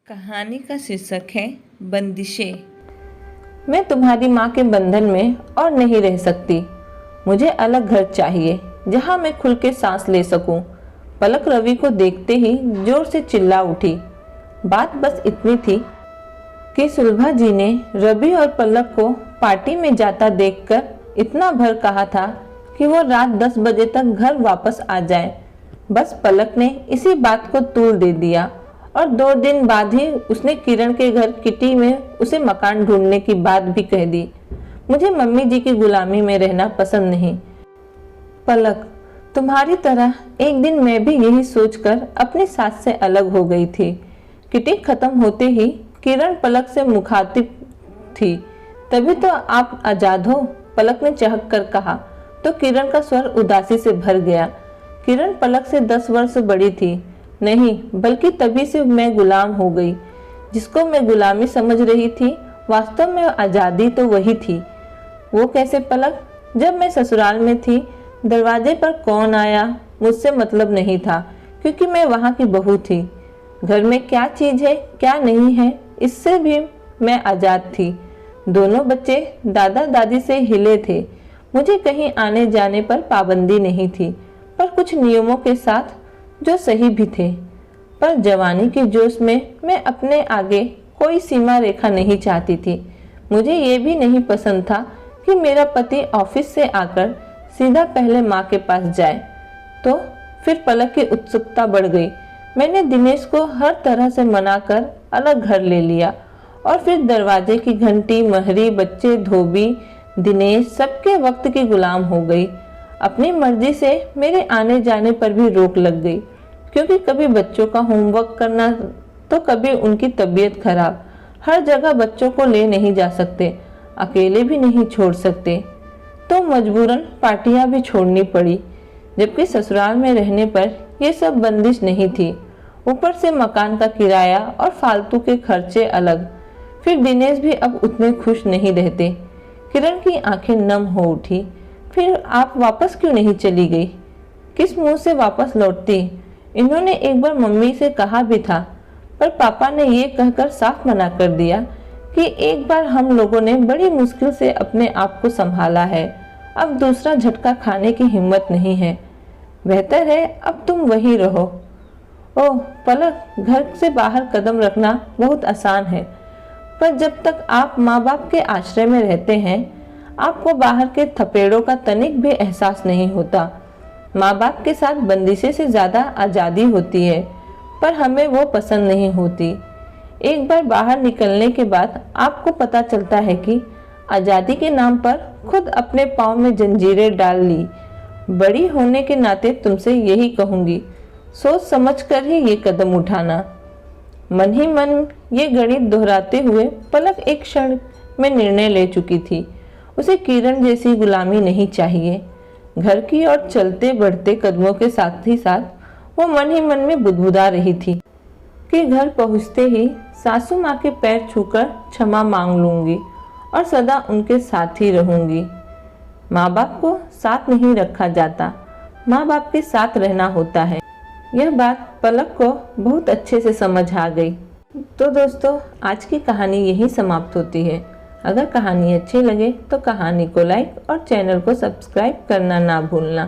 कहानी का शीर्षक है बंदिशें। मैं तुम्हारी माँ के बंधन में और नहीं रह सकती। मुझे अलग घर चाहिए जहाँ मैं खुल के सांस ले सकूं। पलक रवि को देखते ही जोर से चिल्ला उठी। बात बस इतनी थी कि सुलभा जी ने रवि और पलक को पार्टी में जाता देखकर इतना भर कहा था कि वो रात 10 बजे तक घर वापस आ जाए। बस पलक ने इसी बात को तूल दे दिया और 2 दिन बाद ही उसने किरण के घर किटी में उसे मकान ढूंढने की बात भी कह दी। मुझे मम्मी जी की गुलामी में रहना पसंद नहीं। पलक, तुम्हारी तरह एक दिन मैं भी यही सोचकर अपनी सास से अलग हो गई थी। किटी खत्म होते ही किरण पलक से मुखातिब थी। तभी तो आप आजाद हो, पलक ने चहक कर कहा तो किरण का स्वर उदासी से भर गया। किरण पलक से 10 वर्ष बड़ी थी। नहीं, बल्कि तभी से मैं गुलाम हो गई। जिसको मैं गुलामी समझ रही थी, वास्तव में आज़ादी तो वही थी। वो कैसे पलक? जब मैं ससुराल में थी, दरवाजे पर कौन आया मुझसे मतलब नहीं था, क्योंकि मैं वहाँ की बहू थी। घर में क्या चीज़ है क्या नहीं है, इससे भी मैं आज़ाद थी। दोनों बच्चे दादा दादी से हिले थे। मुझे कहीं आने जाने पर पाबंदी नहीं थी, पर कुछ नियमों के साथ जो सही भी थे। पर जवानी के जोश में मैं अपने आगे कोई सीमा रेखा नहीं चाहती थी। मुझे ये भी नहीं पसंद था कि मेरा पति ऑफिस से आकर सीधा पहले माँ के पास जाए। तो फिर पलक की उत्सुकता बढ़ गई। मैंने दिनेश को हर तरह से मनाकर अलग घर ले लिया और फिर दरवाजे की घंटी, महरी, बच्चे, धोबी, दिनेश सबके वक्त की गुलाम हो गई। अपनी मर्जी से मेरे आने जाने पर भी रोक लग गई, क्योंकि कभी बच्चों का होमवर्क करना तो कभी उनकी तबीयत खराब। हर जगह बच्चों को ले नहीं जा सकते, अकेले भी नहीं छोड़ सकते, तो मजबूरन पार्टियां भी छोड़नी पड़ी। जबकि ससुराल में रहने पर यह सब बंदिश नहीं थी। ऊपर से मकान का किराया और फालतू के खर्चे अलग। फिर दिनेश भी अब उतने खुश नहीं रहते। किरण की आंखें नम हो उठी। फिर आप वापस क्यों नहीं चली गई? किस मुंह से वापस लौटती? इन्होंने एक बार मम्मी से कहा भी था, पर पापा ने ये कहकर साफ मना कर दिया कि एक बार हम लोगों ने बड़ी मुश्किल से अपने आप को संभाला है, अब दूसरा झटका खाने की हिम्मत नहीं है। बेहतर है अब तुम वहीं रहो। ओह पलक, घर से बाहर कदम रखना बहुत आसान है, पर जब तक आप माँ बाप के आश्रय में रहते हैं, आपको बाहर के थपेड़ों का तनिक भी एहसास नहीं होता। माँ बाप के साथ बंदिशें से ज़्यादा आज़ादी होती है, पर हमें वो पसंद नहीं होती। एक बार बाहर निकलने के बाद आपको पता चलता है कि आज़ादी के नाम पर खुद अपने पाँव में जंजीरें डाल ली। बड़ी होने के नाते तुमसे यही कहूँगी, सोच समझ कर ही ये कदम उठाना। मन ही मन ये गणित दोहराते हुए पलक एक क्षण में निर्णय ले चुकी थी। उसे किरण जैसी गुलामी नहीं चाहिए। घर की ओर चलते बढ़ते कदमों के साथ ही साथ वो मन ही मन में बुदबुदा रही थी कि घर पहुंचते ही सासू माँ के पैर छूकर क्षमा मांग लूंगी और सदा उनके साथ ही रहूंगी। माँ बाप को साथ नहीं रखा जाता, माँ बाप के साथ रहना होता है। यह बात पलक को बहुत अच्छे से समझ आ गई। तो दोस्तों, आज की कहानी यही समाप्त होती है। अगर कहानी अच्छी लगे तो कहानी को लाइक और चैनल को सब्सक्राइब करना ना भूलना।